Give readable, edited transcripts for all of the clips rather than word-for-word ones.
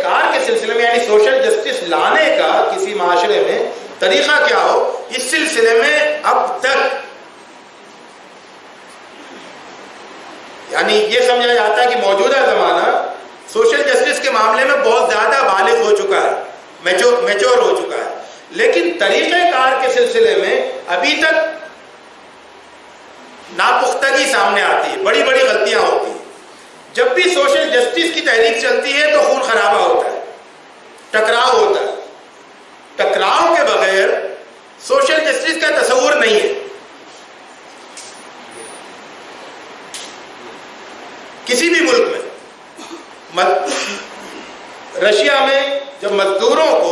کار کے سلسلے میں یعنی سوشل جسٹس لانے کا کسی معاشرے میں طریقہ کیا ہو، اس سلسلے میں اب تک یعنی یہ سمجھا جاتا ہے کہ موجودہ زمانہ سوشل جسٹس کے معاملے میں بہت زیادہ بالغ ہو چکا ہے، میچور ہو چکا ہے، لیکن طریقہ کار کے سلسلے میں ابھی تک ناپختگی سامنے آتی ہے، بڑی بڑی غلطیاں ہوتی ہیں۔ جب بھی سوشل جسٹس کی تحریک چلتی ہے تو خون خرابہ ہوتا ہے، ٹکراؤ ہوتا ہے۔ ٹکراؤ کے بغیر سوشل جسٹس کا تصور نہیں ہے۔ کسی بھی ملک میں، رشیا میں جب مزدوروں کو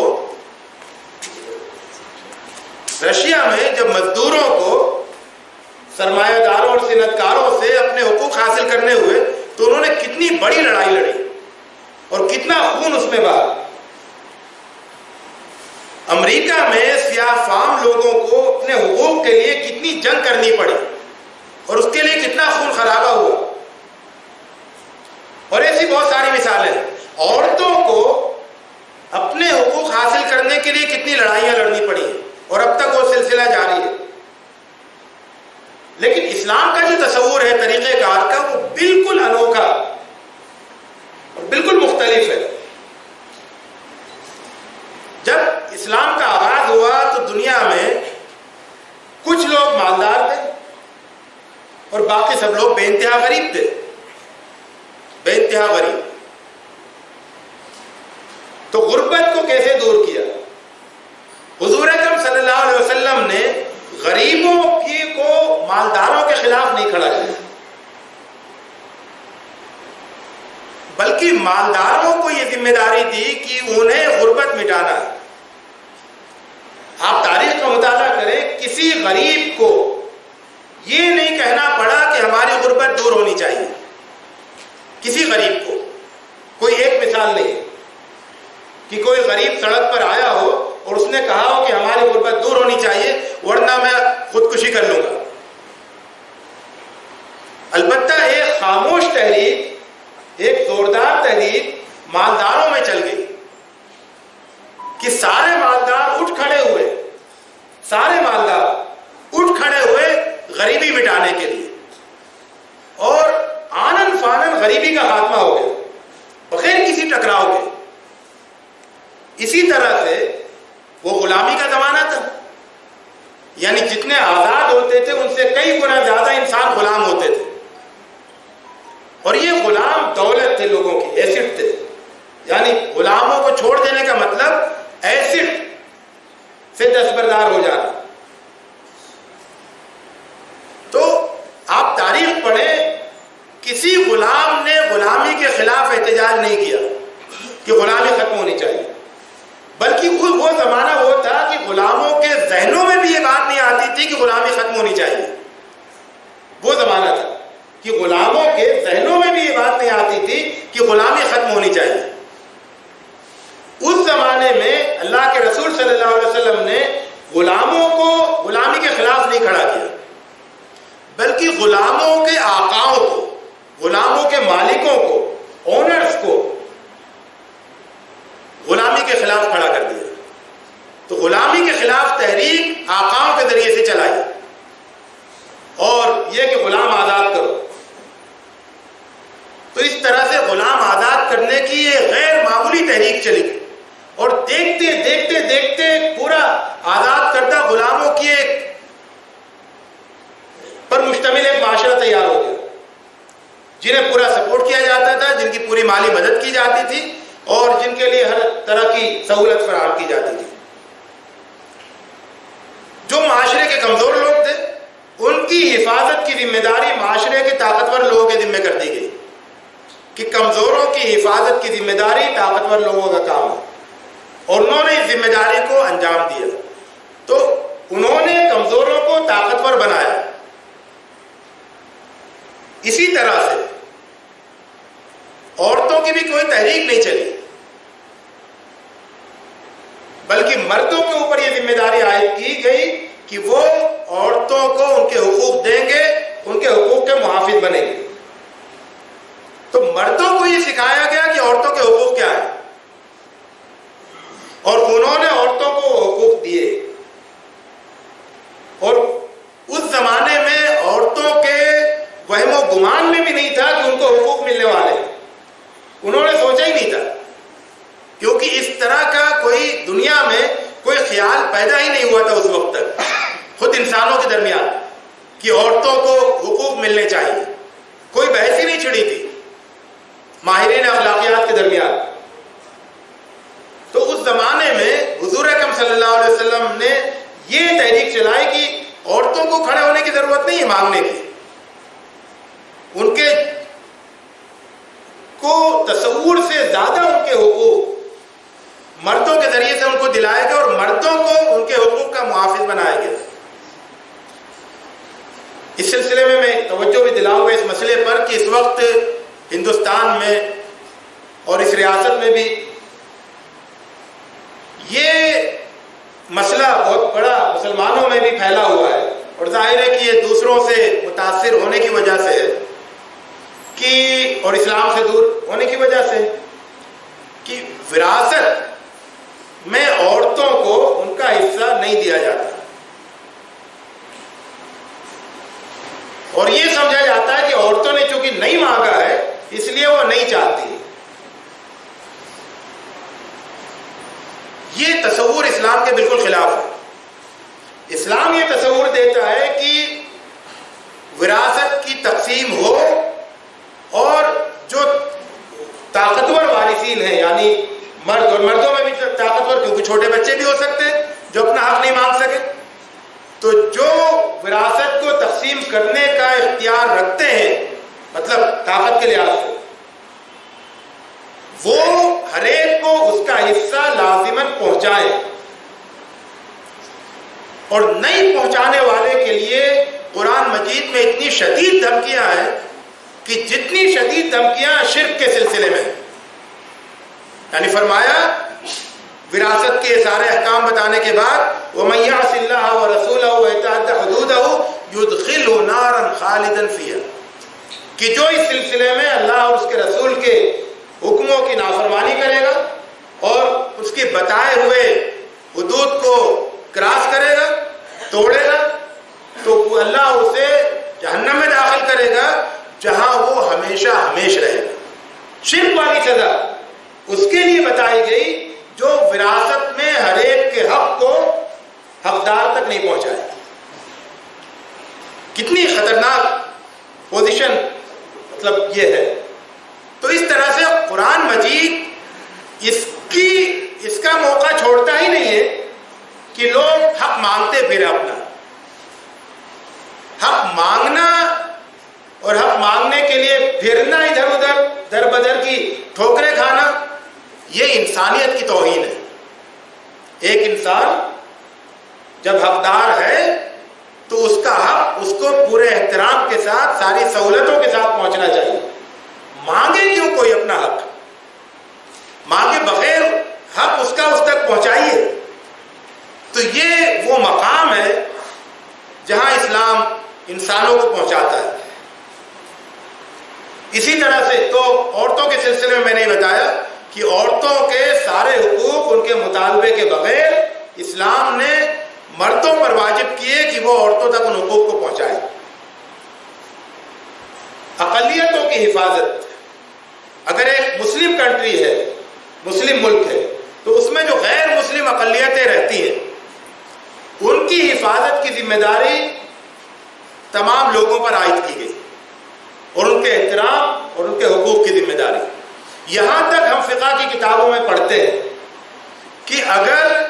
سرمایہ داروں اور صنعت کاروں سے اپنے حقوق حاصل کرنے ہوئے تو انہوں نے کتنی بڑی لڑائی لڑی اور کتنا خون اس میں بہا۔ امریکہ میں سیاہ فام لوگوں کو اپنے حقوق کے لیے کتنی جنگ کرنی پڑی اور اس کے لیے کتنا خون خرابہ ہوا، اور ایسی بہت ساری مثالیں ہیں۔ عورتوں کو اپنے حقوق حاصل کرنے کے لیے کتنی لڑائیاں لڑنی پڑی ہیں اور اب تک وہ سلسلہ جاری ہے۔ لیکن اسلام کا جو تصور ہے طریقہ کار کا، وہ بالکل انوکھا اور بالکل مختلف ہے۔ جب اسلام کا آغاز ہوا تو دنیا میں کچھ لوگ مالدار تھے اور باقی سب لوگ بے انتہا غریب تھے، بے انتہا غریب۔ تو غربت کو کیسے دور کیا؟ حضور اکرم صلی اللہ علیہ وسلم نے غریبوں کو مالداروں کے خلاف نہیں کھڑا کیا، بلکہ مالداروں کو یہ ذمہ داری دی کہ انہیں غربت مٹانا ہے۔ آپ تاریخ کا مطالعہ کریں، کسی غریب کو یہ نہیں کہنا پڑا کہ ہماری غربت دور ہونی چاہیے۔ کسی غریب کو، کوئی ایک مثال نہیں کہ کوئی غریب سڑک پر آیا ہو اور اس نے کہا ہو کہ ہماری غربت دور ہونی چاہیے ورنہ میں خودکشی کر لوں گا۔ البتہ ایک خاموش تحریک، ایک زوردار تحریک مالداروں میں چل گئی کہ سارے مالدار اٹھ کھڑے ہوئے غریبی مٹانے کے لیے، اور آنن فانن غریبی کا خاتمہ ہو گیا بغیر کسی ٹکراؤ کے۔ اسی طرح سے وہ غلامی کا زمانہ تھا، یعنی جتنے آزاد ہوتے تھے ان سے کئی گنا زیادہ انسان غلام ہوتے تھے، اور یہ غلام دولت تھے، لوگوں کی ایسٹ تھے۔ یعنی غلاموں کو چھوڑ دینے کا مطلب ایسٹ سے دستبردار ہو جانا۔ تو آپ تاریخ پڑھیں، کسی غلام نے غلامی کے خلاف احتجاج نہیں کیا کہ غلامی ختم ہونی چاہیے، بلکہ وہ زمانہ وہ تھا کہ غلاموں کے ذہنوں میں بھی یہ بات نہیں آتی تھی کہ غلامی ختم ہونی چاہیے۔ وہ زمانہ تھا کہ غلاموں کے ذہنوں میں بھی یہ بات نہیں آتی تھی کہ غلامی ختم ہونی چاہیے۔ اس زمانے میں اللہ کے رسول صلی اللہ علیہ وسلم نے غلاموں کو غلامی کے خلاف نہیں کھڑا کیا، بلکہ غلاموں کے آقاؤں کو، غلاموں کے مالکوں کو، اونرز کو غلامی کے خلاف کھڑا کر دیا۔ تو غلامی کے خلاف تحریک آقاؤں کے ذریعے سے چلائی، اور یہ کہ غلام آزاد کرو۔ تو اس طرح سے غلام آزاد کرنے کی یہ غیر معمولی تحریک چلی، اور دیکھتے دیکھتے دیکھتے پورا آزاد کردہ غلاموں کی ایک پر مشتمل ایک معاشرہ تیار ہو گیا، جنہیں پورا سپورٹ کیا جاتا تھا، جن کی پوری مالی مدد کی جاتی تھی، اور جن کے لیے ہر طرح کی سہولت فراہم کی جاتی تھی۔ جو معاشرے کے کمزور لوگ تھے ان کی حفاظت کی ذمہ داری معاشرے کے طاقتور لوگوں کے ذمہ کر دی گئی کہ کمزوروں کی حفاظت کی ذمہ داری طاقتور لوگوں کا کام ہے، اور انہوں نے اس ذمہ داری کو انجام دیا۔ تو انہوں نے کمزوروں کو طاقتور بنایا۔ اسی طرح سے عورتوں کی بھی کوئی تحریک نہیں چلی، بلکہ مردوں کے اوپر یہ ذمہ داری عائد کی گئی کہ وہ عورتوں کو ان کے حقوق دیں گے، ان کے حقوق کے محافظ بنیں گے۔ تو مردوں کو یہ سکھایا گیا کہ عورتوں کے حقوق کیا ہیں، کیونکہ اس طرح کا کوئی دنیا میں کوئی خیال پیدا ہی نہیں ہوا تھا اس وقت تک خود انسانوں کے درمیان کہ عورتوں کو حقوق ملنے چاہیے. کوئی بحث ہی نہیں چھڑی تھی ماہرین اخلاقیات کے درمیان. تو اس زمانے میں حضور اکرم صلی اللہ علیہ وسلم نے یہ تحریک چلائی کہ عورتوں کو کھڑے ہونے کی ضرورت نہیں ہے مانگنے کی. ان کے کو تصور سے زیادہ ان کے حقوق مردوں کے ذریعے سے ان کو دلائے گئے اور مردوں کو ان کے حقوق کا محافظ بنایا گیا. اس سلسلے میں توجہ بھی دلاؤں گا اس مسئلے پر کہ اس وقت ہندوستان میں اور اس ریاست میں بھی یہ مسئلہ بہت بڑا مسلمانوں میں بھی پھیلا ہوا ہے. اور ظاہر ہے کہ یہ دوسروں سے متاثر ہونے کی وجہ سے کہ اور اسلام سے دور ہونے کی وجہ سے کہ وراثت میں عورتوں کو ان کا حصہ نہیں دیا جاتا اور یہ سمجھا جاتا ہے کہ عورتوں نے چونکہ نہیں مانگا ہے اس لیے وہ نہیں چاہتی. یہ تصور اسلام کے بالکل خلاف ہے. اسلام یہ تصور دیتا ہے کہ وراثت کی تقسیم ہو اور جو طاقتور وارثین ہیں یعنی مرد اور مردوں میں بھی طاقتور کیونکہ چھوٹے بچے بھی ہو سکتے ہیں جو اپنا حق نہیں مانگ سکے تو جو وراثت کو تقسیم کرنے کا اختیار رکھتے ہیں مطلب طاقت کے لحاظ سے وہ ہر ایک کو اس کا حصہ لازماً پہنچائے اور نہیں پہنچانے والے کے لیے قرآن مجید میں اتنی شدید دھمکیاں ہیں کہ جتنی شدید دھمکیاں شرک کے سلسلے میں یعنی فرمایا وراثت کے سارے احکام بتانے کے بعد وَمَن يَعْصِ اللَّهَ وَرَسُولَهُ وَيَتَعَدَّ حُدُودَهُ يُدْخِلْهُ نَارًا خَالِدًا فِيهَا کہ جو اس سلسلے میں اللہ اور اس کے رسول کے حکموں کی نافرمانی کرے گا اور اس کے بتائے ہوئے حدود کو کراس کرے گا توڑے گا تو اللہ اسے جہنم میں داخل کرے گا جہاں وہ ہمیشہ ہمیش رہے گا. شرک والی سزا اس کے لیے بتائی گئی جو وراثت میں ہر ایک کے حق کو حقدار تک نہیں پہنچائے. کتنی خطرناک پوزیشن مطلب یہ ہے. تو اس طرح سے قرآن مجید اس کا موقع چھوڑتا ہی نہیں ہے کہ لوگ حق مانگتے پھر اپنا حق مانگنا اور حق مانگنے کے لیے پھرنا ادھر ادھر در بدر کی ٹھوکریں کھانا یہ انسانیت کی توہین ہے. ایک انسان جب حقدار ہے تو اس کا حق اس کو پورے احترام کے ساتھ ساری سہولتوں کے ساتھ پہنچنا چاہیے. مانگے کیوں کوئی اپنا حق مانگے بغیر حق اس کا اس تک پہنچائیے. تو یہ وہ مقام ہے جہاں اسلام انسانوں کو پہنچاتا ہے. اسی طرح سے تو عورتوں کے سلسلے میں نے بتایا کہ عورتوں کے سارے حقوق ان کے مطالبے کے بغیر اسلام نے مردوں پر واجب کیے کہ وہ عورتوں تک ان حقوق کو پہنچائے. اقلیتوں کی حفاظت اگر ایک مسلم کنٹری ہے مسلم ملک ہے تو اس میں جو غیر مسلم اقلیتیں رہتی ہیں ان کی حفاظت کی ذمہ داری تمام لوگوں پر عائد کی گئی اور ان کے احترام اور ان کے حقوق کی ذمہ داری. یہاں تک ہم فقہ کی کتابوں میں پڑھتے ہیں کہ اگر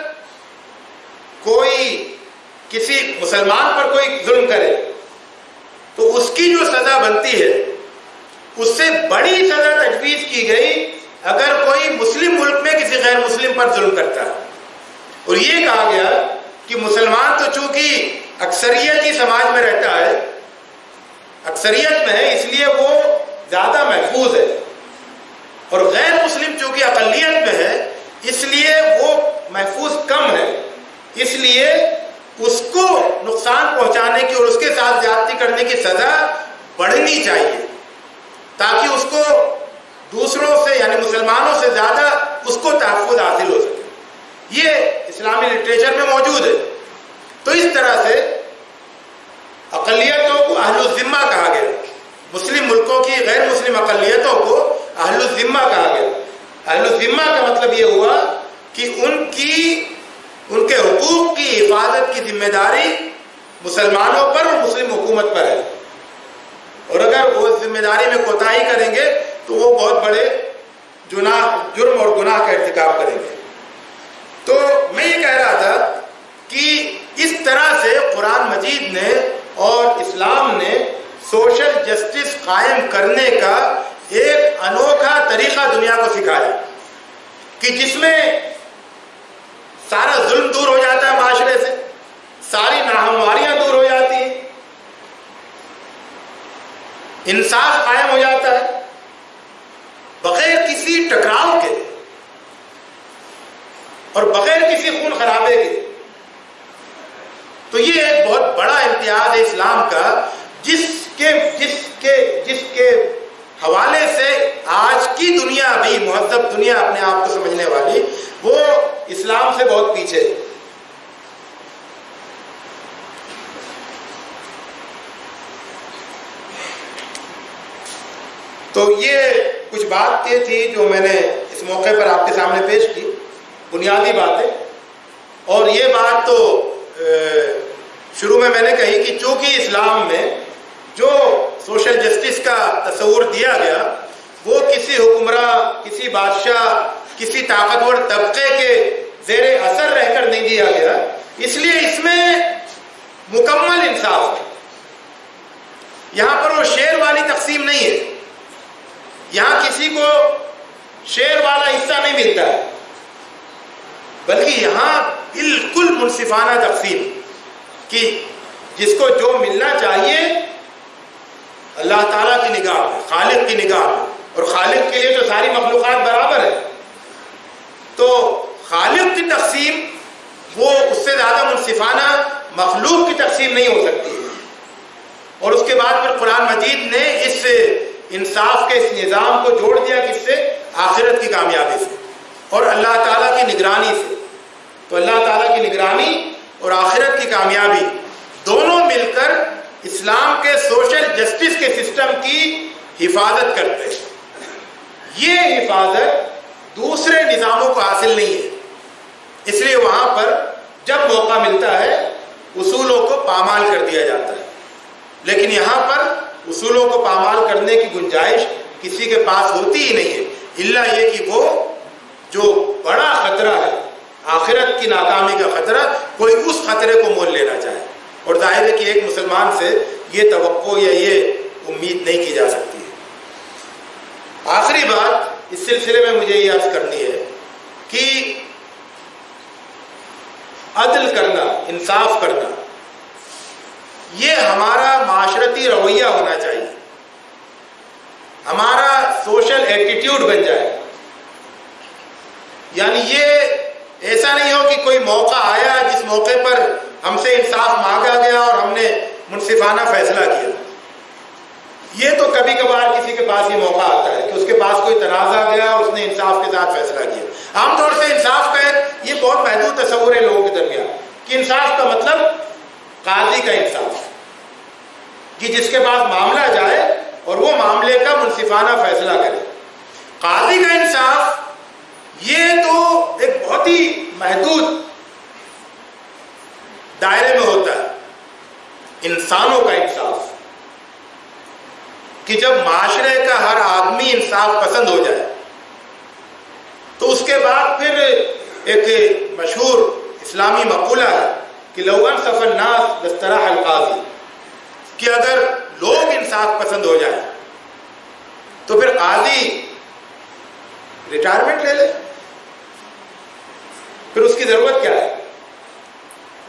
کوئی کسی مسلمان پر کوئی ظلم کرے تو اس کی جو سزا بنتی ہے اس سے بڑی سزا تجویز کی گئی اگر کوئی مسلم ملک میں کسی غیر مسلم پر ظلم کرتا ہے. اور یہ کہا گیا کہ مسلمان تو چونکہ اکثریتی سماج میں رہتا ہے اکثریت میں ہے اس لیے وہ زیادہ محفوظ ہے اور غیر مسلم چونکہ اقلیت میں ہے اس لیے وہ محفوظ کم ہے. اس لیے اس کو نقصان پہنچانے کی اور اس کے ساتھ زیادتی کرنے کی سزا بڑھنی چاہیے تاکہ اس کو دوسروں سے یعنی مسلمانوں سے زیادہ اس کو تحفظ حاصل ہو سکے. یہ اسلامی لٹریچر میں موجود ہے. تو اس طرح سے اقلیتوں کو اہل الذمہ کہا گیا. مسلم ملکوں کی غیر مسلم اقلیتوں کو اہل الذمہ کہا گیا. اہل الذمہ کا مطلب یہ ہوا کہ ان کے حقوق کی حفاظت کی ذمہ داری مسلمانوں پر اور مسلم حکومت پر ہے، اور اگر وہ ذمہ داری میں کوتاہی کریں گے تو وہ بہت بڑے جرم اور گناہ کا ارتکاب کریں گے۔ تو میں یہ کہہ رہا تھا کہ اس طرح سے قرآن مجید نے اور اسلام نے سوشل جسٹس قائم کرنے کا ایک انوکھا طریقہ دنیا کو سکھایا کہ جس میں سارا ظلم دور ہو جاتا ہے، معاشرے سے ساری ناہمواریاں دور ہو جاتی ہیں، انصاف قائم ہو جاتا ہے بغیر کسی ٹکراؤ کے اور بغیر کسی خون خرابے کے۔ تو یہ ایک بہت بڑا امتیاز ہے اسلام کا، جس کے حوالے سے آج کی دنیا بھی مہذب دنیا اپنے آپ کو سمجھنے والی وہ اسلام سے بہت پیچھے ہے۔ تو یہ کچھ بات یہ تھی جو میں نے اس موقع پر آپ کے سامنے پیش کی، بنیادی باتیں۔ اور یہ بات تو شروع میں نے کہی کہ چونکہ اسلام میں جو سوشل جسٹس کا تصور دیا گیا وہ کسی حکمراں، کسی بادشاہ، کسی طاقتور طبقے کے زیر اثر رہ کر نہیں دیا گیا، اس لیے اس میں مکمل انصاف ہے۔ یہاں پر وہ شیر والی تقسیم نہیں ہے، یہاں کسی کو شیر والا حصہ نہیں ملتا ہے، بلکہ یہاں بالکل منصفانہ تقسیم کہ جس کو جو ملنا چاہیے اللہ تعالیٰ کی نگاہ میں، خالق کی نگاہ میں، اور خالق کے لیے تو ساری مخلوقات برابر ہے، تو خالق کی تقسیم وہ اس سے زیادہ منصفانہ مخلوق کی تقسیم نہیں ہو سکتی۔ اور اس کے بعد پھر قرآن مجید نے اس انصاف کے اس نظام کو جوڑ دیا کس سے؟ آخرت کی کامیابی سے اور اللہ تعالیٰ کی نگرانی سے۔ تو اللہ تعالیٰ کی نگرانی اور آخرت کی کامیابی دونوں مل کر اسلام کے سوشل جسٹس کے سسٹم کی حفاظت کرتے ہیں۔ یہ حفاظت دوسرے نظاموں کو حاصل نہیں ہے، اس لیے وہاں پر جب موقع ملتا ہے اصولوں کو پامال کر دیا جاتا ہے، لیکن یہاں پر اصولوں کو پامال کرنے کی گنجائش کسی کے پاس ہوتی ہی نہیں ہے، الا یہ کہ وہ جو بڑا خطرہ ہے آخرت کی ناکامی کا خطرہ، کوئی اس خطرے کو مول لینا چاہے، اور ظاہر ہے کہ ایک مسلمان سے یہ توقع یا یہ امید نہیں کی جا سکتی ہے۔ آخری بات اس سلسلے میں مجھے یہ عرض کرنی ہے کہ عدل کرنا، انصاف کرنا، یہ ہمارا معاشرتی رویہ ہونا چاہیے، ہمارا سوشل ایٹیٹیوڈ بن جائے۔ یعنی یہ ایسا نہیں ہو کہ کوئی موقع آیا جس موقع پر ہم سے انصاف مانگا گیا اور ہم نے منصفانہ فیصلہ کیا۔ یہ تو کبھی کبھار کسی کے پاس یہ موقع آتا ہے کہ اس کے پاس کوئی تنازع گیا اور اس نے انصاف کے ساتھ فیصلہ کیا۔ عام طور سے انصاف کا یہ بہت محدود تصور ہے لوگوں کے درمیان کہ انصاف کا مطلب قاضی کا انصاف، کہ جس کے پاس معاملہ جائے اور وہ معاملے کا منصفانہ فیصلہ کرے۔ قاضی کا انصاف یہ تو ایک بہت ہی محدود دائرے میں ہوتا ہے۔ انسانوں کا انصاف کہ جب معاشرے کا ہر آدمی انصاف پسند ہو جائے تو اس کے بعد پھر ایک مشہور اسلامی مقولہ ہے کہ لو انصف الناس لاستراح القاضی، کہ اگر لوگ انصاف پسند ہو جائیں تو پھر قاضی ریٹائرمنٹ لے لے، پھر اس کی ضرورت کیا ہے؟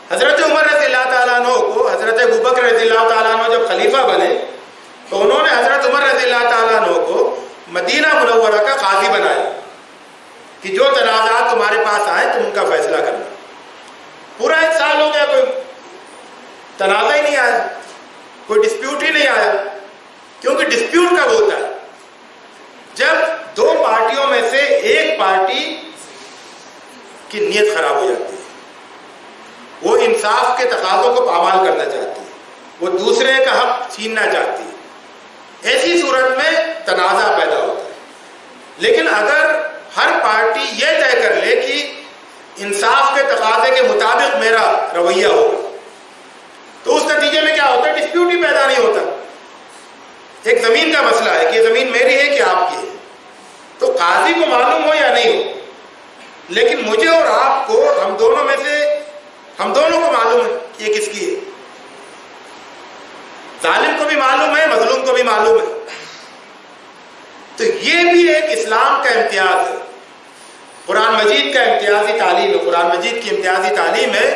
حضرت عمر رضی اللہ تعالیٰ عنہ کو حضرت ابوبکر رضی اللہ تعالیٰ عنہ جب خلیفہ بنے تو انہوں نے حضرت عمر رضی اللہ تعالیٰ عنہ کو مدینہ منورہ کا قاضی بنایا کہ جو تنازعات تمہارے پاس آئے تم ان کا فیصلہ کرنا۔ پورا 1 سال ہو گیا، کوئی تنازع ہی نہیں آیا، کوئی ڈسپیوٹ ہی نہیں آیا۔ کیونکہ ڈسپیوٹ کب ہوتا ہے؟ جب 2 پارٹیوں میں سے ایک پارٹی کی نیت خراب ہو جاتی ہے، وہ انصاف کے تقاضوں کو پامال کرنا چاہتی ہے، وہ دوسرے کا حق چھیننا چاہتی ہے۔ ایسی صورت میں تنازع پیدا ہوتا ہے۔ لیکن اگر ہر پارٹی یہ طے کر لے کہ انصاف کے تقاضے کے مطابق میرا رویہ ہوگا، تو اس نتیجے میں کیا ہوتا ہے؟ ڈسپیوٹ ہی پیدا نہیں ہوتا۔ ایک زمین کا مسئلہ ہے کہ یہ زمین میری ہے کہ آپ کی ہے، تو قاضی کو معلوم ہو یا نہیں ہو، لیکن مجھے اور آپ کو، ہم دونوں میں سے ہم دونوں کو معلوم ہے کہ یہ کس کی ہے۔ ظالم کو بھی معلوم ہے، مظلوم کو بھی معلوم ہے۔ تو یہ بھی ایک اسلام کا امتیاز ہے، قرآن مجید کا امتیازی تعلیم ہے، قرآن مجید کی امتیازی تعلیم ہے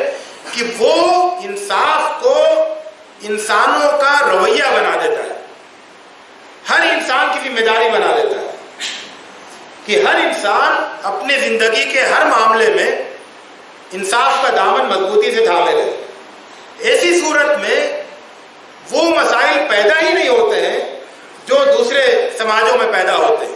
کہ وہ انصاف کو انسانوں کا رویہ بنا دیتا ہے، ہر انسان کی ذمہ داری بنا دیتا ہے کہ ہر انسان اپنے زندگی کے ہر معاملے میں انصاف کا دامن مضبوطی سے تھامے رہے۔ ایسی صورت میں وہ مسائل پیدا ہی نہیں ہوتے ہیں جو دوسرے سماجوں میں پیدا ہوتے ہیں۔